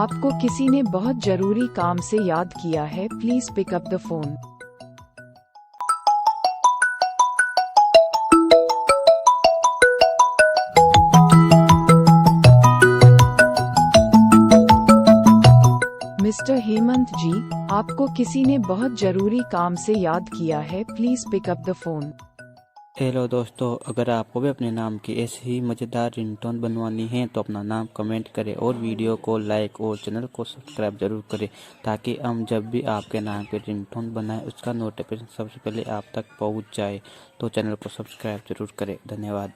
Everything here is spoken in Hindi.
आपको किसी ने बहुत जरूरी काम से याद किया है, please pick up the phone. Mister Hemant ji, आपको किसी ने बहुत जरूरी काम से याद किया है, please pick up the phone. Hello दोस्तों, अगर आपको भी अपने नाम की ऐसी ही मज़ेदार रिंगटोन बनवानी है तो अपना नाम कमेंट करें और वीडियो को लाइक और चैनल को सब्सक्राइब जरूर करें, ताकि हम जब भी आपके नाम की रिंगटोन बनाएं उसका नोटिफिकेशन सबसे पहले आप तक पहुंच जाए। तो चैनल को सब्सक्राइब जरूर करें। धन्यवाद।